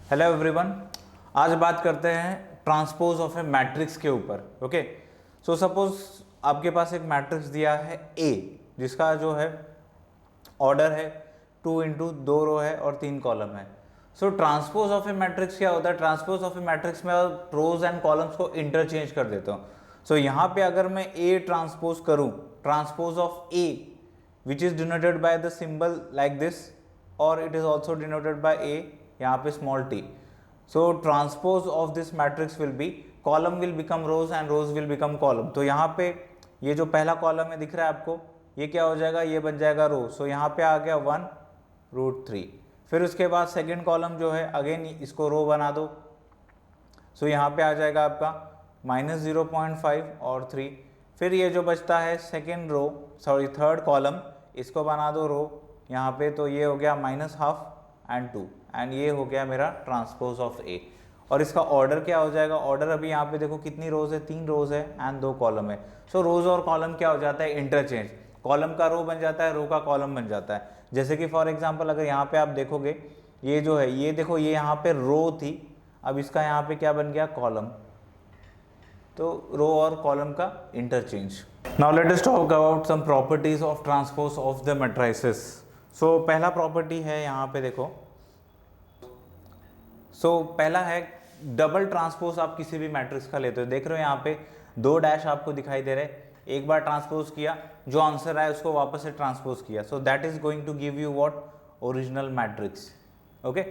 Hello everyone, आज बात करते हैं ट्रांसपोज ऑफ ए मैट्रिक्स के ऊपर। ओके, सो सपोज आपके पास एक मैट्रिक्स दिया है ए, जिसका जो है ऑर्डर है 2 इंटू 2 रो है और 3 कॉलम है। So transpose of a matrix क्या होता है? ट्रांसपोज ऑफ ए मैट्रिक्स में रोज एंड कॉलम्स को इंटरचेंज कर देता हूँ। सो यहाँ पे अगर मैं ए ट्रांसपोज करूँ, transpose of A which is denoted by the symbol like this, और it is also denoted by A, यहाँ पे small t. So transpose of this matrix will be column will become rows and rows will become column. तो यहाँ पे ये जो पहला column है दिख रहा है आपको, ये क्या हो जाएगा? ये बन जाएगा रो। सो यहाँ पे आ गया 1√3। फिर उसके बाद सेकेंड कॉलम जो है अगेन इसको रो बना दो। सो यहाँ पे आ जाएगा आपका -0.5 और 3। फिर ये जो बचता है second row, sorry third column, इसको बना दो रो यहाँ पे। तो ये हो गया -½ एंड 2, एंड ये हो गया मेरा ट्रांसपोज ऑफ ए। और इसका ऑर्डर क्या हो जाएगा? ऑर्डर अभी यहाँ पे देखो कितनी रोज है, 3 रोज है एंड 2 कॉलम है। सो रोज और कॉलम क्या हो जाता है? इंटरचेंज। कॉलम का रो बन जाता है, रो का कॉलम बन जाता है। जैसे कि फॉर एग्जांपल अगर यहाँ पे आप देखोगे, ये जो है, ये देखो, ये यहाँ पे रो थी, अब इसका यहाँ पे क्या बन गया? कॉलम। तो रो और कॉलम का interchange. Now let us talk about some properties of transpose of the matrices. So पहला प्रॉपर्टी है यहाँ पे देखो। सो पहला है डबल ट्रांसपोज। आप किसी भी मैट्रिक्स का लेते हो, देख रहे हो यहाँ पे 2 डैश आपको दिखाई दे रहे। एक बार ट्रांसपोज किया, जो आंसर आया उसको वापस से ट्रांसपोज किया। So that is going to give you what? Original matrix. Okay,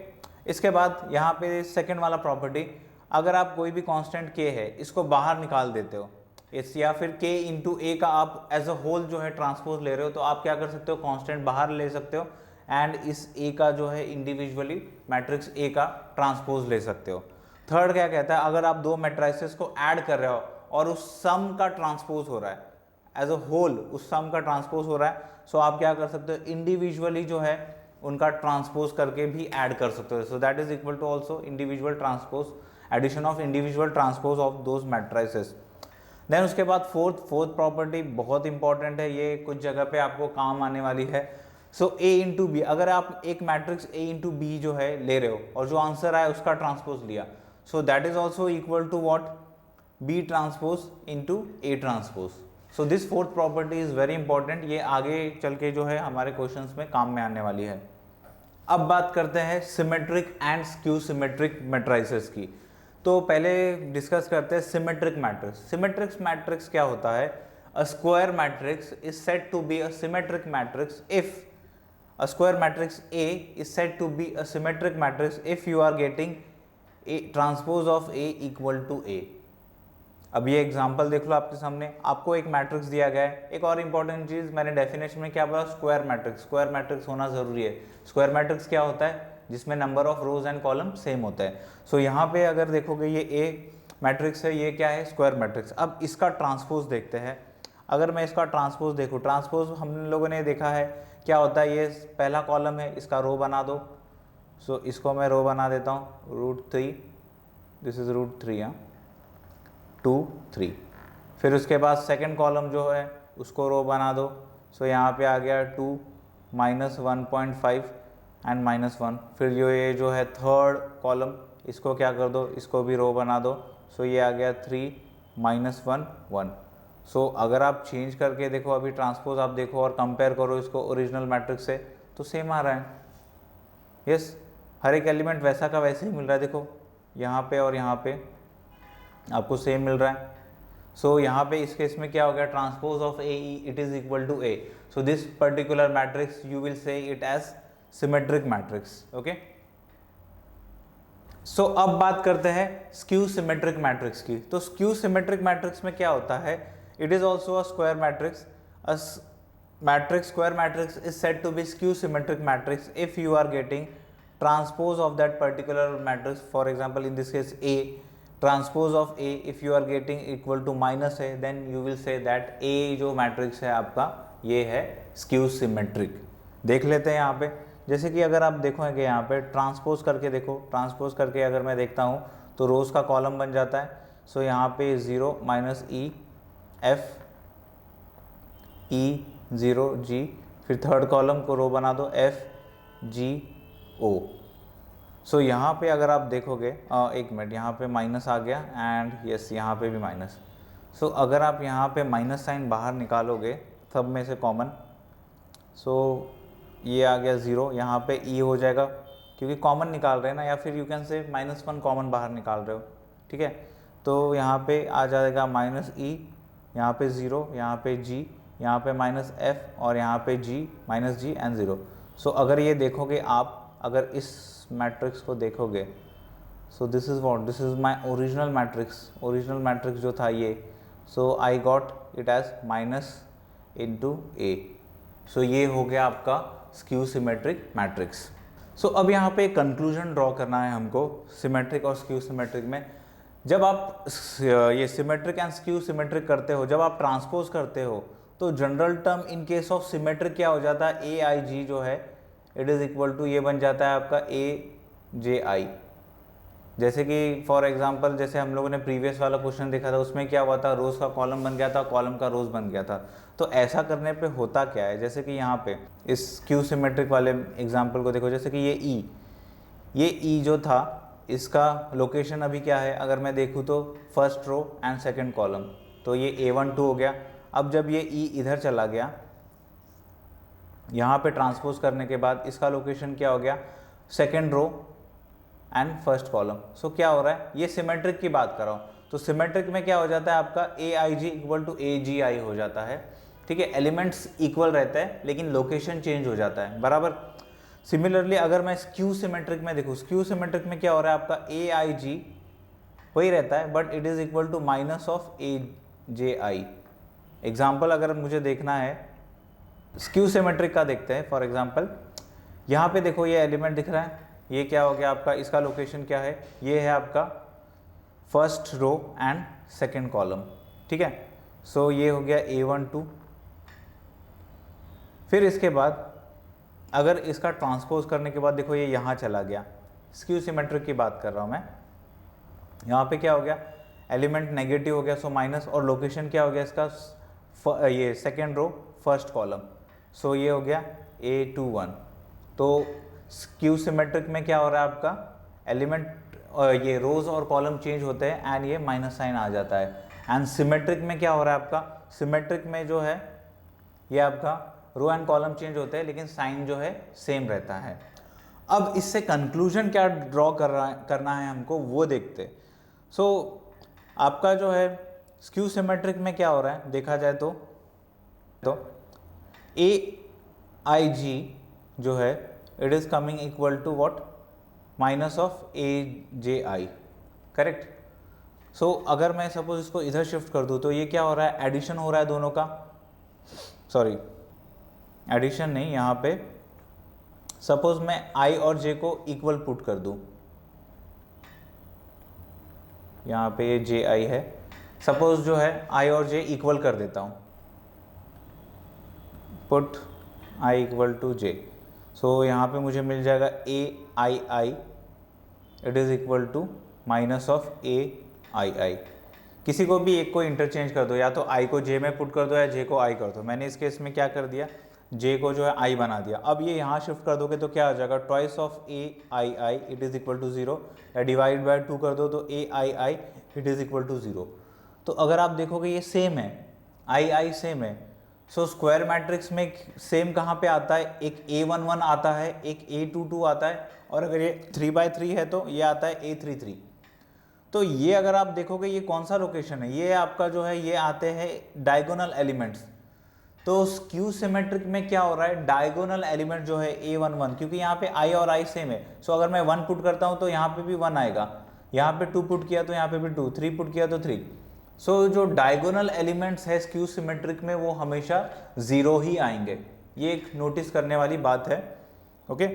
इसके बाद यहाँ पे सेकंड वाला प्रॉपर्टी, अगर आप कोई भी कांस्टेंट k है, इसको बाहर निकाल देते हो इस, या फिर k इंटू ए का आप एज अ होल जो है ट्रांसपोज ले रहे हो, तो आप क्या कर सकते हो? कांस्टेंट बाहर ले सकते हो एंड इस ए का जो है इंडिविजुअली मैट्रिक्स ए का ट्रांसपोज ले सकते हो। थर्ड क्या कहता है? अगर आप दो मैट्रिसेस को ऐड कर रहे हो और उस सम का ट्रांसपोज हो रहा है, एज अ होल उस सम का ट्रांसपोज हो रहा है, सो आप क्या कर सकते हो? इंडिविजुअली जो है उनका ट्रांसपोज करके भी ऐड कर सकते हो। So that is equal to also individual transpose, addition of individual transpose of those matrices. Then उसके बाद फोर्थ प्रॉपर्टी बहुत इंपॉर्टेंट है, ये कुछ जगह पे आपको काम आने वाली है। सो ए इंटू बी, अगर आप एक मैट्रिक्स ए इंटू बी जो है ले रहे हो और जो आंसर आया उसका ट्रांसपोज लिया, so that is also equal to what? B transpose into A transpose. So this fourth property is very important, ये आगे चल के जो है हमारे क्वेश्चंस में काम में आने वाली है। अब बात करते हैं symmetric and skew symmetric matrices की। तो पहले डिस्कस करते हैं सिमेट्रिक मैट्रिक्स। सिमेट्रिक मैट्रिक्स क्या होता है? A square matrix is said to be a symmetric matrix if a square matrix A is said to be a symmetric matrix if you are getting a transpose of A equal to A। अब ये example देख लो आपके सामने, आपको एक matrix दिया गया है। एक और इंपॉर्टेंट चीज मैंने डेफिनेशन में क्या बोला? Square matrix. स्क्वायर मैट्रिक्स होना जरूरी है। स्क्वायर मैट्रिक्स क्या होता है? जिसमें number of rose and column same होता है। सो यहाँ पे अगर देखोगे ये ए मैट्रिक्स है, ये क्या है? Square matrix. अब इसका ट्रांसपोज देखते हैं। अगर मैं इसका ट्रांसपोज देखूँ, ट्रांसपोज हम लोगों ने देखा है क्या होता है? ये पहला कॉलम है, इसका रो बना दो। सो इसको मैं रो बना देता हूँ, √3, दिस इज √3, 2 3। फिर उसके बाद सेकंड कॉलम जो है उसको रो बना दो। सो यहाँ पे आ गया 2 -1.5 एंड -1। फिर ये जो है थर्ड कॉलम, इसको क्या कर दो? इसको भी रो बना दो। सो ये आ गया 3 -1 1। सो अगर आप चेंज करके देखो, अभी ट्रांसपोज आप देखो और कंपेयर करो इसको ओरिजिनल मैट्रिक्स से, तो सेम आ रहा है। यस, हर एक एलिमेंट वैसा का वैसे ही मिल रहा है। देखो यहाँ पे और यहाँ पे आपको सेम मिल रहा है। सो यहाँ पे इस केस में क्या हो गया? Transpose of A it is equal to A. So this particular matrix you will say it as symmetric matrix. Okay, so अब बात करते हैं स्क्यू सिमेट्रिक मैट्रिक्स की। तो स्क्यू सिमेट्रिक मैट्रिक्स में क्या होता है? It is also a square matrix. A matrix, square matrix is said to be skew symmetric matrix if you are getting transpose of that particular matrix. For example, in this case A, transpose of A if you are getting equal to -A, then you will say that A जो matrix है आपका, ये है skew symmetric. देख लेते हैं यहाँ पे, जैसे कि अगर आप देखोगे यहाँ पे ट्रांसपोज करके देखो, ट्रांसपोज करके अगर मैं देखता हूँ तो रोज का कॉलम बन जाता है। सो यहाँ पे 0 -E F E 0 G, फिर थर्ड कॉलम को रो बना दो F G O। सो यहाँ पे अगर आप देखोगे, एक मिनट, यहाँ पे माइनस आ गया एंड यस यहाँ पे भी माइनस। सो अगर आप यहाँ पे माइनस साइन बाहर निकालोगे सब में से कॉमन, सो ये आ गया 0, यहाँ पे ई हो जाएगा क्योंकि कॉमन निकाल रहे हैं ना, या फिर यू कैन से -1 कॉमन बाहर निकाल रहे हो, ठीक है। तो यहाँ पे आ जाएगा माइनस ई, यहाँ पे 0, यहाँ पे जी, यहाँ पे -f और यहाँ पे जी माइनस जी एंड 0। सो अगर ये देखोगे आप, अगर इस मैट्रिक्स को देखोगे, so this is what, this is my original matrix जो था ये। So I got it as minus into A. So ये हो गया आपका स्क्यू सिमेट्रिक मैट्रिक्स। सो अब यहाँ पे कंक्लूजन ड्रॉ करना है हमको सिमेट्रिक और स्क्यू सिमेट्रिक में। जब आप ये सिमेट्रिक एंड स्क्यू सिमेट्रिक करते हो, जब आप ट्रांसपोज करते हो, तो general term in case of symmetric क्या हो जाता है, ए आई जी जो है इट इज़ इक्वल टू ये बन जाता है आपका ए जे आई। जैसे कि फॉर एग्जांपल जैसे हम लोगों ने प्रीवियस वाला क्वेश्चन देखा था, उसमें क्या हुआ था, रोज़ का कॉलम बन गया था, कॉलम का रोज़ बन गया था। तो ऐसा करने पे होता क्या है, जैसे कि यहाँ पे इस स्क्यू सिमेट्रिक वाले एग्जांपल को देखो, जैसे कि ये ई जो था इसका लोकेशन अभी क्या है, अगर मैं देखूँ तो first row and second column, तो ये A12 हो गया। अब जब ये ई इधर चला गया, यहाँ पे ट्रांसपोज करने के बाद इसका लोकेशन क्या हो गया, second row and first column. So क्या हो रहा है, ये सिमेट्रिक की बात कर रहा हूँ, तो सिमेट्रिक में क्या हो जाता है आपका ए आई जी इक्वल टू ए जी आई हो जाता है, ठीक है। एलिमेंट्स इक्वल रहता है लेकिन लोकेशन चेंज हो जाता है, बराबर। सिमिलरली अगर मैं स्क्यू सिमेट्रिक में देखूँ, स्क्यू सिमेट्रिक में क्या हो रहा है आपका ए आई जी वही रहता है but it is equal to minus of A J I. Example अगर मुझे देखना है स्क्यू सिमेट्रिक का देखते हैं, फॉर एग्जाम्पल यहाँ पे देखो ये एलिमेंट दिख रहा है, ये क्या हो गया आपका, इसका लोकेशन क्या है, ये है आपका first row and second column, ठीक है। सो ये हो गया A12। फिर इसके बाद अगर इसका ट्रांसपोज करने के बाद देखो ये यहाँ चला गया, स्क्यू सिमेट्रिक की बात कर रहा हूँ मैं, यहाँ पे क्या हो गया, एलिमेंट नेगेटिव हो गया, सो माइनस, और लोकेशन क्या हो गया इसका, ये सेकेंड रो फर्स्ट कॉलम, सो ये हो गया A21। तो स्क्यू सिमेट्रिक में क्या हो रहा है आपका, एलिमेंट ये रोज और कॉलम चेंज होते हैं एंड ये माइनस साइन आ जाता है। एंड सिमेट्रिक में क्या हो रहा है आपका, सिमेट्रिक में जो है ये आपका रो एंड कॉलम चेंज होते हैं लेकिन साइन जो है सेम रहता है। अब इससे कंक्लूजन क्या ड्रॉ करना है हमको वो देखते। सो आपका जो है स्क्यू सिमेट्रिक में क्या हो रहा है देखा जाए तो ए आई जी जो है it is coming equal to what, minus of A J I, correct. So अगर मैं सपोज इसको इधर शिफ्ट कर दूँ तो ये क्या हो रहा है, एडिशन हो रहा है दोनों का, सॉरी एडिशन नहीं, यहाँ पे सपोज मैं आई और जे को इक्वल पुट कर दूँ, यहाँ पे ये जे आई है, सपोज जो है आई और जे इक्वल कर देता हूँ, put I equal to J. So यहाँ पे मुझे मिल जाएगा A I I it is equal to minus of A I I. किसी को भी एक को इंटरचेंज कर दो, या तो आई को जे में पुट कर दो या जे को आई कर दो। मैंने इस केस में क्या कर दिया, जे को जो है आई बना दिया। अब ये यहाँ शिफ्ट कर दोगे तो क्या आ जाएगा, twice of A I I it is equal to 0, या डिवाइड बाय 2 कर दो तो A I I it is equal to 0। तो अगर आप देखोगे ये सेम है, आई आई सेम है। सो स्क्वायर मैट्रिक्स में सेम कहाँ पे आता है, एक A11 आता है, एक A22 आता है, और अगर ये 3/3 है तो ये आता है A33। तो ये अगर आप देखोगे ये कौन सा लोकेशन है, ये आपका जो है ये आते हैं डायगोनल एलिमेंट्स। तो स्क्यू सिमेट्रिक में क्या हो रहा है, डायगोनल एलिमेंट जो है A11, क्योंकि यहाँ पे I और I सेम है। सो अगर मैं 1 पुट करता हूँ तो यहाँ पे भी 1 आएगा, यहाँ पे 2 पुट किया तो यहाँ पे भी 2, 3 पुट किया तो 3। सो जो डायगोनल एलिमेंट्स है स्क्यू सिमेट्रिक में वो हमेशा 0 ही आएंगे, ये एक नोटिस करने वाली बात है, ओके।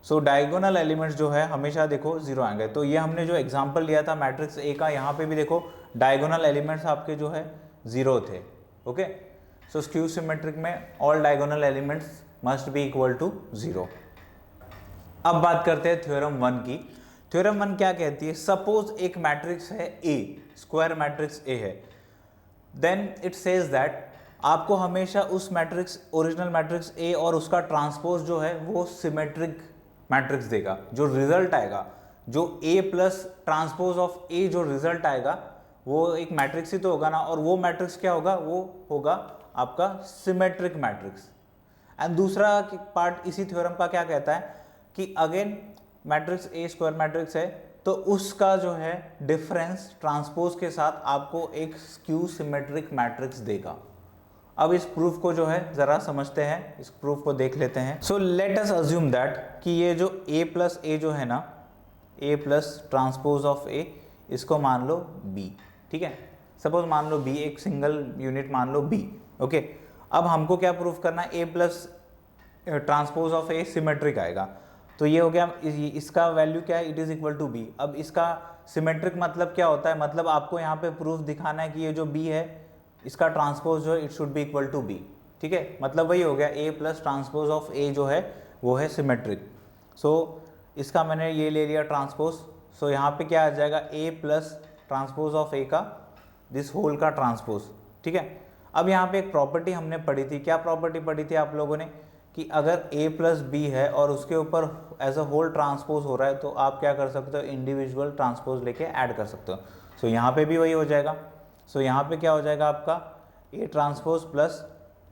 सो डायगोनल एलिमेंट्स जो है हमेशा देखो 0 आएंगे। तो ये हमने जो एग्जांपल लिया था मैट्रिक्स ए का, यहाँ पे भी देखो डायगोनल एलिमेंट्स आपके जो है 0 थे, ओके। सो स्क्यू सिमेट्रिक में all diagonal elements must be equal to 0। अब बात करते हैं थ्योरम 1 की। थ्योरम 1 क्या कहती है, सपोज एक मैट्रिक्स है ए, स्क्वायर मैट्रिक्स ए है, देन इट सेज दैट आपको हमेशा उस मैट्रिक्स ओरिजिनल मैट्रिक्स ए और उसका ट्रांसपोज जो है वो सिमेट्रिक मैट्रिक्स देगा। जो रिजल्ट आएगा जो A plus transpose of A जो रिजल्ट आएगा वो एक मैट्रिक्स ही तो होगा ना, और वो मैट्रिक्स क्या होगा, वो होगा आपका सिमेट्रिक मैट्रिक्स। एंड दूसरा पार्ट इसी थ्योरम का क्या कहता है कि again matrix A square matrix है तो उसका जो है डिफरेंस ट्रांसपोज के साथ आपको एक स्क्यू सिमेट्रिक मैट्रिक्स देगा। अब इस प्रूफ को जो है जरा समझते हैं, इस प्रूफ को देख लेते हैं। सो लेट अस अज्यूम दैट कि ये जो A प्लस A जो है ना, A plus transpose of A, इसको मान लो B, ठीक है। सपोज मान लो B, एक सिंगल यूनिट मान लो B, ओके। अब हमको क्या प्रूफ करना है, A plus transpose of A symmetric आएगा, तो ये हो गया, इसका वैल्यू क्या है, it is equal to B। अब इसका सिमेट्रिक मतलब क्या होता है, मतलब आपको यहाँ पे प्रूफ दिखाना है कि ये जो B है इसका ट्रांसपोज जो है it should be equal to B, ठीक है। मतलब वही हो गया A plus transpose of A जो है वो है सिमेट्रिक। सो इसका मैंने ये ले लिया ट्रांसपोज, सो यहाँ पे क्या आ जाएगा, A plus transpose of A का दिस होल का ट्रांसपोज, ठीक है। अब यहाँ पे एक प्रॉपर्टी हमने पढ़ी थी, क्या प्रॉपर्टी पढ़ी थी आप लोगों ने, कि अगर A प्लस B है और उसके ऊपर एज अ होल ट्रांसपोज हो रहा है तो आप क्या कर सकते हो, इंडिविजुअल ट्रांसपोज लेके ऐड कर सकते हो। सो यहाँ पे भी वही हो जाएगा। सो यहाँ पे क्या हो जाएगा आपका A transpose plus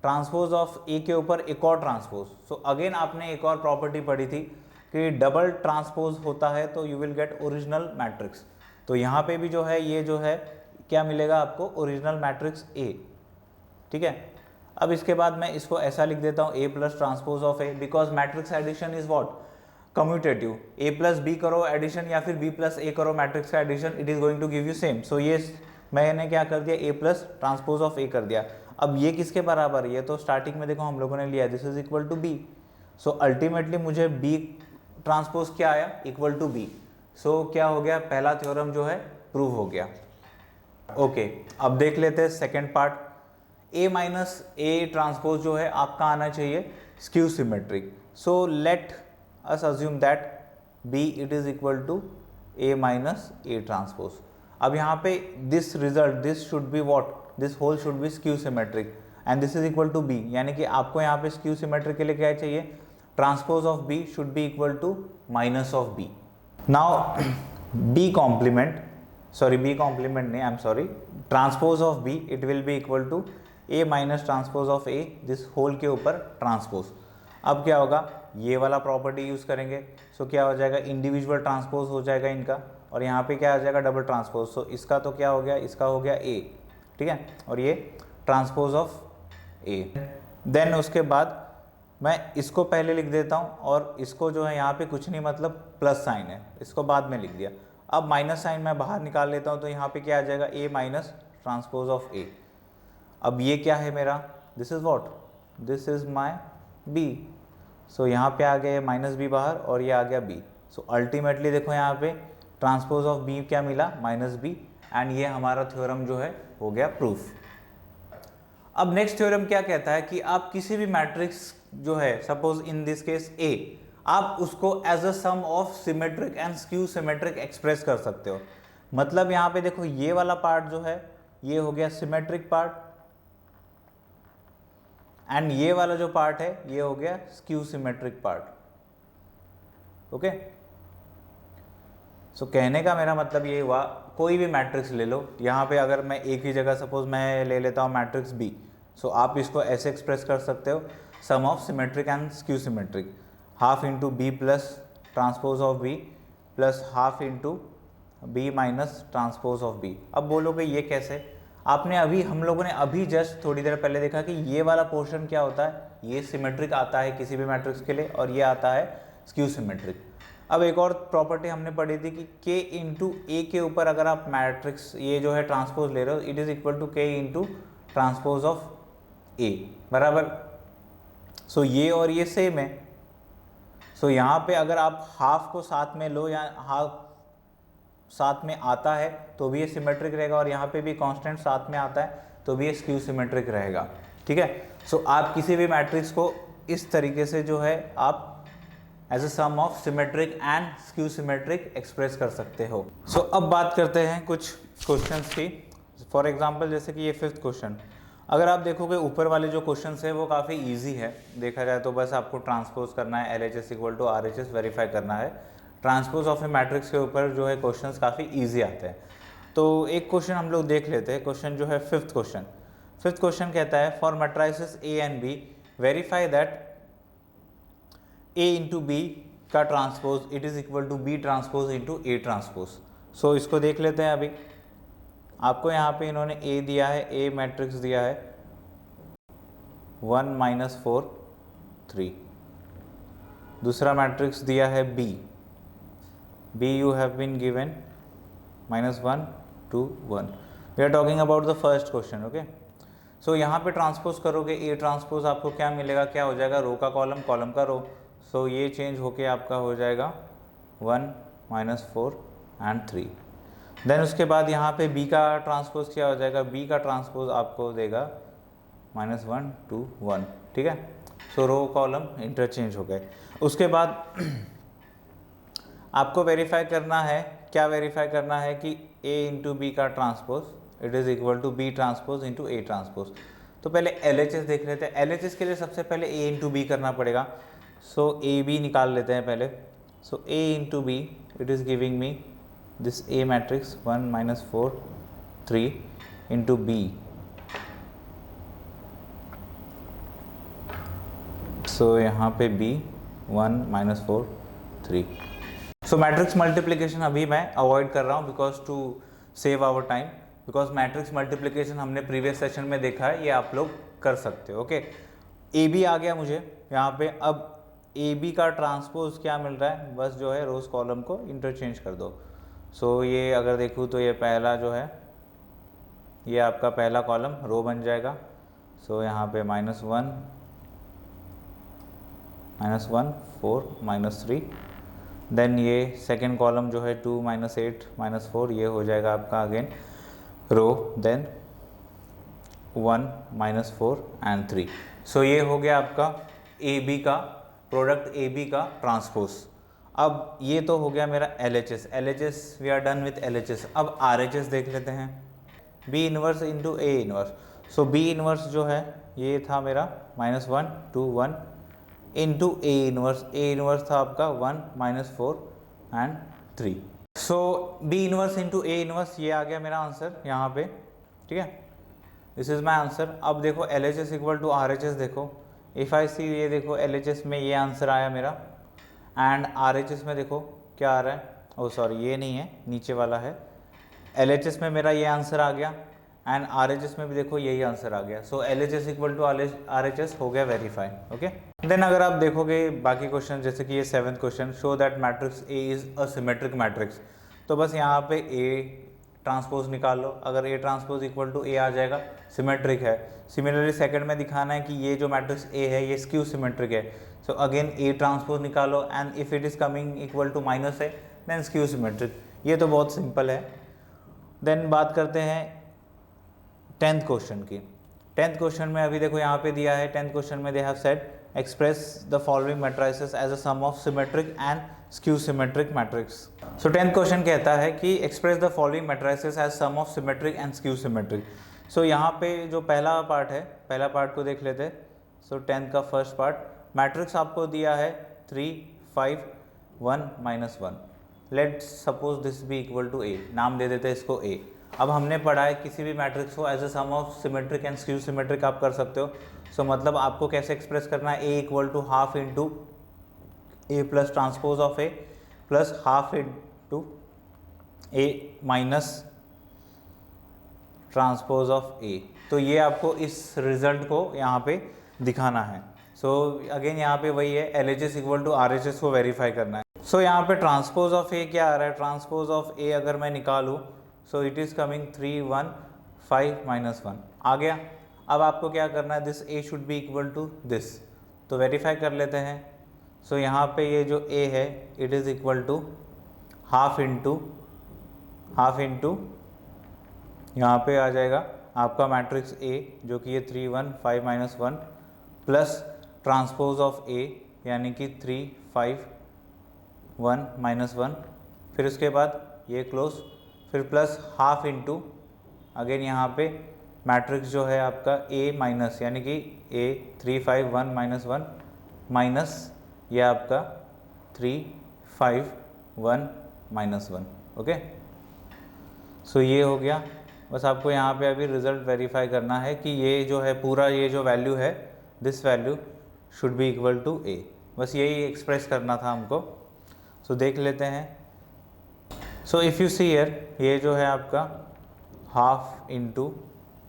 transpose of A के ऊपर एक और ट्रांसपोज। सो अगेन आपने एक और प्रॉपर्टी पढ़ी थी कि डबल ट्रांसपोज होता है तो you will get original matrix. तो यहाँ पे भी जो है ये जो है क्या मिलेगा आपको, ओरिजिनल मैट्रिक्स A, ठीक है। अब इसके बाद मैं इसको ऐसा लिख देता हूँ, A plus transpose of A, because matrix addition is what, commutative. A plus B करो एडिशन या फिर B प्लस A करो मैट्रिक्स का addition, it is going to give you same. So ये मैंने क्या कर दिया, A plus transpose of A कर दिया। अब ये किसके बराबर है, ये तो स्टार्टिंग में देखो हम लोगों ने लिया, this is equal to B। So ultimately मुझे B ट्रांसपोज क्या आया, इक्वल टू B। सो क्या हो गया, पहला थ्योरम जो है प्रूव हो गया। ओके, अब देख लेते हैं second part. A minus A transpose जो है आपका आना चाहिए skew symmetric. So let us assume that B it is equal to A minus A transpose. अब यहाँ पे this result, this should be what, this whole should be skew symmetric and this is equal to B, यानी कि आपको यहाँ पे skew symmetric के लिए क्या चाहिए, transpose of B should be equal to minus of B। Now B complement, sorry B complement नहीं, I am sorry, transpose of B it will be equal to A minus transpose of A this whole के ऊपर transpose. अब क्या होगा, ये वाला property use करेंगे। सो क्या हो जाएगा, इंडिविजुअल ट्रांसपोज हो जाएगा इनका, और यहाँ पे क्या आ जाएगा, डबल ट्रांसपोज। सो इसका तो क्या हो गया, इसका हो गया A, ठीक है, और ये ट्रांसपोज ऑफ A। देन उसके बाद मैं इसको पहले लिख देता हूँ, और इसको जो है यहाँ पे कुछ नहीं, मतलब प्लस साइन है, इसको बाद में लिख दिया। अब माइनस साइन मैं बाहर निकाल लेता हूँ, तो यहाँ पे क्या आ जाएगा, A minus transpose of A। अब ये क्या है मेरा, this is what, this is my B। सो यहाँ पे आ गया माइनस B बाहर, और ये आ गया B। सो अल्टीमेटली देखो यहाँ पे ट्रांसपोज ऑफ B क्या मिला, माइनस B, एंड ये हमारा थ्योरम जो है हो गया प्रूफ। अब नेक्स्ट थ्योरम क्या कहता है कि आप किसी भी मैट्रिक्स जो है, suppose in this case A, आप उसको as a sum of symmetric and skew symmetric express कर सकते हो। मतलब यहाँ पे देखो ये वाला पार्ट जो है ये हो गया सिमेट्रिक पार्ट, एंड ये वाला जो पार्ट है ये हो गया स्क्यू सिमेट्रिक पार्ट। ओके, सो कहने का मेरा मतलब ये हुआ, कोई भी मैट्रिक्स ले लो, यहाँ पे अगर मैं एक ही जगह सपोज मैं ले लेता हूँ मैट्रिक्स B, सो आप इसको ऐसे एक्सप्रेस कर सकते हो, sum of symmetric and skew symmetric, half into B plus transpose of B plus half into B minus transpose of B। अब बोलोगे ये कैसे, आपने अभी, हम लोगों ने अभी जस्ट थोड़ी देर पहले देखा कि ये वाला पोर्शन क्या होता है, ये सिमेट्रिक आता है किसी भी मैट्रिक्स के लिए, और ये आता है स्क्यू सिमेट्रिक। अब एक और प्रॉपर्टी हमने पढ़ी थी कि K इंटू A के ऊपर अगर आप मैट्रिक्स ये जो है ट्रांसपोज ले रहे हो, it is equal to K into transpose of A, बराबर। सो ये और ये सेम है। सो यहाँ पे अगर आप हाफ को साथ में लो या हाफ साथ में आता है तो भी ये सिमेट्रिक रहेगा, और यहाँ पे भी कांस्टेंट साथ में आता है तो भी ये स्क्यू सिमेट्रिक रहेगा, ठीक है। सो आप किसी भी मैट्रिक्स को इस तरीके से जो है आप as a sum of symmetric and skew symmetric express कर सकते हो। सो अब बात करते हैं कुछ क्वेश्चंस की। फॉर एग्जांपल जैसे कि ये 5th क्वेश्चन, अगर आप देखोगे ऊपर वाले जो क्वेश्चंस है वो काफ़ी इजी है, देखा जाए तो बस आपको ट्रांसपोज करना है, LHS equal to RHS verify करना है, ट्रांसपोज ऑफ ए मैट्रिक्स के ऊपर जो है क्वेश्चंस काफ़ी इजी आते हैं। तो एक क्वेश्चन हम लोग देख लेते हैं, क्वेश्चन जो है फिफ्थ क्वेश्चन कहता है for matrices A and B verify that A into B का transpose it is equal to B transpose into A transpose. So इसको देख लेते हैं। अभी आपको यहाँ पे इन्होंने ए दिया है, ए मैट्रिक्स दिया है 1 - 4 3। दूसरा मैट्रिक्स दिया है B you have been given -1 2 1। We are talking about the first question. Okay, so यहाँ पे ट्रांसपोज करोगे ए ट्रांसपोज, आपको क्या मिलेगा, क्या हो जाएगा, रो का कॉलम, कॉलम का रो। सो ये चेंज होके आपका हो जाएगा 1 - 4 एंड 3। देन उसके बाद यहाँ पे बी का ट्रांसपोज क्या हो जाएगा, बी का ट्रांसपोज आपको देगा -1 2 1। ठीक है, सो रो कॉलम इंटरचेंज हो गए। उसके बाद आपको वेरीफाई करना है, क्या वेरीफाई करना है कि a इंटू बी का transpose it is equal to B transpose into A transpose. तो पहले LHS देख लेते हैं। LHS के लिए सबसे पहले a इंटू बी करना पड़ेगा। सो ए बी निकाल लेते हैं पहले। So a into B it is giving me this a matrix 1 - 4 3 into B. So यहाँ पे b 1 - 4 3। सो मैट्रिक्स मल्टीप्लिकेशन अभी मैं अवॉइड कर रहा हूँ because to save our time, because matrix multiplication हमने प्रीवियस सेशन में देखा है, ये आप लोग कर सकते हो। ओके, ए बी आ गया मुझे यहाँ पे। अब ए बी का ट्रांसपोज क्या मिल रहा है, बस जो है रोज कॉलम को इंटरचेंज कर दो। सो ये अगर देखूँ तो ये पहला जो है ये आपका पहला कॉलम रो बन जाएगा। सो यहाँ पे -1 -1 4 -3। देन ये सेकेंड कॉलम जो है 2 - 8 - 4 ये हो जाएगा आपका again row. Then 1 - 4 and 3। So ये हो गया आपका ए बी का प्रोडक्ट, ए बी का ट्रांसपोज। अब ये तो हो गया मेरा LHS we are done with LHS। अब RHS देख लेते हैं, B inverse into A inverse. So B inverse जो है ये था मेरा -1 2 1 इंटू ए इनवर्स था आपका 1 - 4 and 3। So B inverse into A inverse ये आ गया मेरा आंसर यहाँ पे। ठीक है, दिस इज माई आंसर। अब देखो LHS इक्वल टू RHS देखो, इफ़ आई सी ये देखो LHS में ये आंसर आया मेरा एंड RHS में देखो क्या आ रहा है, ओ सॉरी ये नहीं है, नीचे वाला है। LHS में मेरा ये आंसर आ गया एंड RHS में भी देखो यही आंसर आ गया। सो LHS इक्वल टू RHS हो गया वेरीफाई। ओके, देन अगर आप देखोगे बाकी क्वेश्चन जैसे कि ये 7th question, show that matrix A is a symmetric matrix. तो बस यहाँ पे ए ट्रांसपोज निकाल लो, अगर ए ट्रांसपोज इक्वल टू ए आ जाएगा सिमेट्रिक है। सिमिलरली सेकंड में दिखाना है कि ये जो मैट्रिक्स ए है ये स्क्यू सिमेट्रिक है। सो अगेन ए ट्रांसपोज निकालो and if it is coming equal to -a then skew symmetric. ये तो बहुत सिंपल है। देन बात करते हैं 10th क्वेश्चन की। 10th क्वेश्चन में अभी देखो यहाँ पे दिया है, 10th क्वेश्चन में they have said express the following matrices as a sum of symmetric and skew symmetric matrix। So 10th question कहता है कि express the following matrices as sum of symmetric and skew symmetric। So यहाँ पे जो पहला part है, पहला part को देख लेते हैं। So 10th का फर्स्ट पार्ट, मैट्रिक्स आपको दिया है 3 5 1 -1। Let's suppose this be equal to A, नाम दे देते हैं इसको ए। अब हमने पढ़ा है किसी भी मैट्रिक्स को as a sum of symmetric and skew symmetric आप कर सकते हो। सो मतलब आपको कैसे एक्सप्रेस करना है, A equal to half into A plus transpose of A plus half into A minus transpose of A. तो ये आपको इस रिजल्ट को यहाँ पे दिखाना है। सो अगेन यहाँ पे वही है, LHS इक्वल टू RHS को वेरीफाई करना है। सो यहाँ पे ट्रांसपोज ऑफ ए क्या आ रहा है, ट्रांसपोज ऑफ ए अगर मैं निकालूँ सो इट इज़ कमिंग 3 1 5 -1 आ गया। अब आपको क्या करना है, this A should be equal to this, तो वेरीफाई कर लेते हैं। सो यहाँ पे ये जो ए है it is equal to half into यहाँ पे आ जाएगा आपका मैट्रिक्स ए जो कि ये 3 1 5 -1 प्लस ट्रांसपोज ऑफ ए यानी कि 3 5 1 -1, फिर उसके बाद ये क्लोज, फिर प्लस हाफ इंटू अगेन यहाँ पे मैट्रिक्स जो है आपका ए माइनस यानी कि ए 3 5 1 -1 माइनस ये आपका 3 5 1 -1। ओके, सो ये हो गया। बस आपको यहाँ पे अभी रिजल्ट वेरीफाई करना है कि ये जो है पूरा ये जो वैल्यू है, this value should be equal to a। बस यही एक्सप्रेस करना था हमको। सो देख लेते हैं। So if you see here, ये जो है आपका हाफ इंटू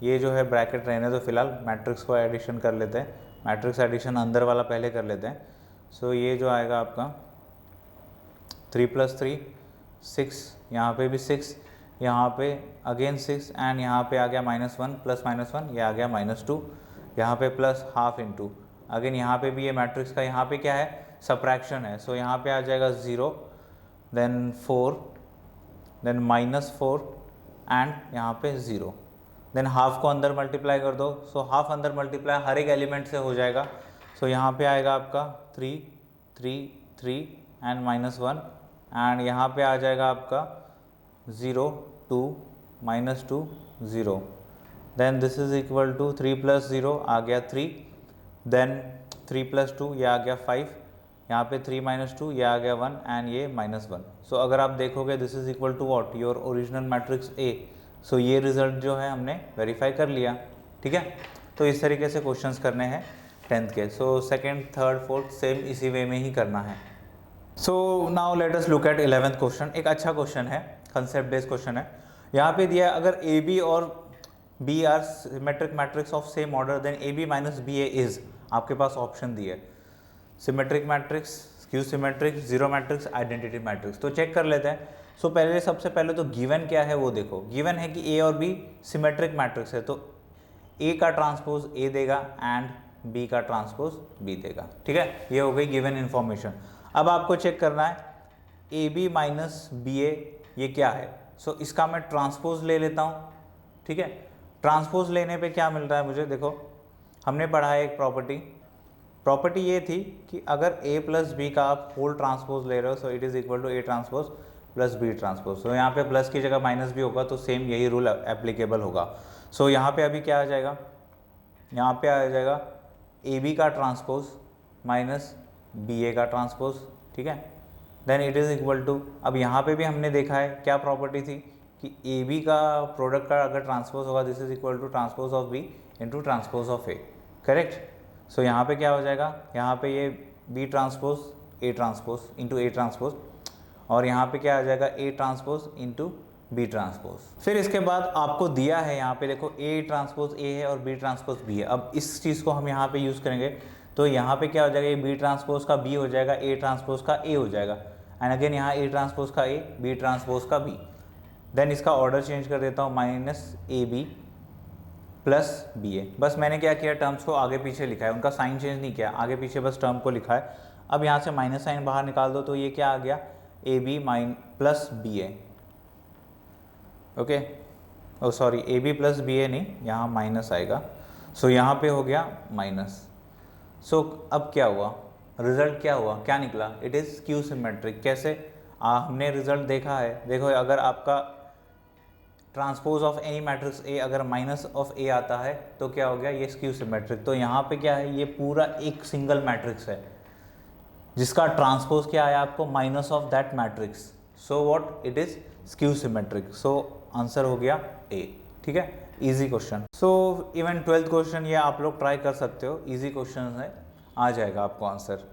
ये जो है ब्रैकेट रहने दो फिलहाल, मैट्रिक्स को एडिशन कर लेते हैं। मैट्रिक्स एडिशन अंदर वाला पहले कर लेते हैं। सो ये जो आएगा आपका 3 + 3 6, यहाँ पे भी 6, यहाँ पे अगेन 6 एंड यहाँ पे आ गया -1 प्लस -1, ये आ गया -2, यहाँ पे प्लस हाफ इंटू अगेन यहाँ पे भी ये मैट्रिक्स का यहाँ पे क्या है, सब्ट्रैक्शन है। सो यहाँ पे आ जाएगा 0, देन 4, देन -4 एंड यहाँ पे 0, देन हाफ को अंदर मल्टीप्लाई कर दो। सो हाफ अंदर मल्टीप्लाई हर एक एलिमेंट से हो जाएगा। सो यहाँ पे आएगा आपका 3 3 3 एंड -1 एंड यहाँ पे आ जाएगा आपका 0 2 -2 0, then this is equal to 3 + 0 आ गया 3, देन 3 + 2 ये आ गया 5, यहाँ पे 3 - 2 ये आ गया 1 एंड ये -1। सो अगर आप देखोगे this is equal to what, your original matrix A। So ये रिजल्ट जो है हमने वेरीफाई कर लिया। ठीक है, तो इस तरीके से क्वेश्चंस करने हैं 10th के। So second, third, fourth same इसी वे में ही करना है। So now let us look at 11th question. एक अच्छा क्वेश्चन है, कंसेप्ट बेस्ड क्वेश्चन है। यहाँ पे दिया है अगर AB और B are symmetric matrix of same order then AB - BA is, आपके पास ऑप्शन दिए symmetric matrix, skew symmetric, zero matrix, identity matrix. तो चेक कर लेते हैं। सो पहले सबसे पहले तो गिवन क्या है वो देखो। गिवन है कि A और B सिमेट्रिक मैट्रिक्स है, तो A का ट्रांसपोज A देगा एंड B का ट्रांसपोज B देगा। ठीक है, ये हो गई गिवन इन्फॉर्मेशन। अब आपको चेक करना है AB - BA ये क्या है। सो इसका मैं ट्रांसपोज ले लेता हूँ। ठीक है, ट्रांसपोज लेने पे क्या मिल रहा है मुझे, देखो हमने पढ़ा है एक प्रॉपर्टी ये थी कि अगर A + B का आप होल ट्रांसपोज ले रहे हो, so it is equal to A transpose + B transpose. So यहाँ पे प्लस की जगह माइनस भी होगा, तो सेम यही रूल एप्लीकेबल होगा। सो यहाँ पे अभी क्या आ जाएगा, यहाँ पे आ जाएगा AB का ट्रांसपोज माइनस BA का ट्रांसपोज। ठीक है, then it is equal to, अब यहाँ पे भी हमने देखा है क्या प्रॉपर्टी थी कि AB का प्रोडक्ट का अगर ट्रांसपोज होगा, this is equal to transpose of B into transpose of A। Correct. So यहाँ पे क्या हो जाएगा, यहाँ पे ये B transpose A transpose into A transpose, और यहाँ पे क्या आ जाएगा A transpose into B transpose. फिर इसके बाद आपको दिया है यहाँ पे देखो A ट्रांसपोज A है और B ट्रांसपोज B है। अब इस चीज़ को हम यहाँ पे यूज़ करेंगे, तो यहाँ पे क्या हो जाएगा, ये B ट्रांसपोज का B हो जाएगा, A ट्रांसपोज का A हो जाएगा, एंड अगेन यहाँ A ट्रांसपोज का A, B ट्रांसपोज का B। देन इसका ऑर्डर चेंज कर देता हूँ, -AB + BA। बस मैंने क्या किया, टर्म्स को आगे पीछे लिखा है, उनका साइन चेंज नहीं किया, आगे पीछे बस टर्म को लिखा है। अब यहाँ से माइनस साइन बाहर निकाल दो, तो ये क्या आ गया, AB + BA। ओके, ओ सॉरी, AB + BA नहीं, यहाँ माइनस आएगा। सो यहाँ पे हो गया माइनस। सो अब क्या हुआ, रिजल्ट क्या हुआ, क्या निकला, इट इज़ स्क्यू सिमेट्रिक। कैसे, हमने रिजल्ट देखा है, देखो अगर आपका transpose of any matrix A अगर माइनस ऑफ A आता है तो क्या हो गया, ये स्क्यू सिमेट्रिक। तो यहाँ पे क्या है, ये पूरा एक सिंगल मैट्रिक्स है जिसका ट्रांसपोज क्या आया आपको, minus of that matrix. So what, it is skew symmetric. So answer हो गया A। ठीक है, easy question. So even 12th question ये आप लोग ट्राई कर सकते हो, इजी क्वेश्चन है, आ जाएगा आपको आंसर।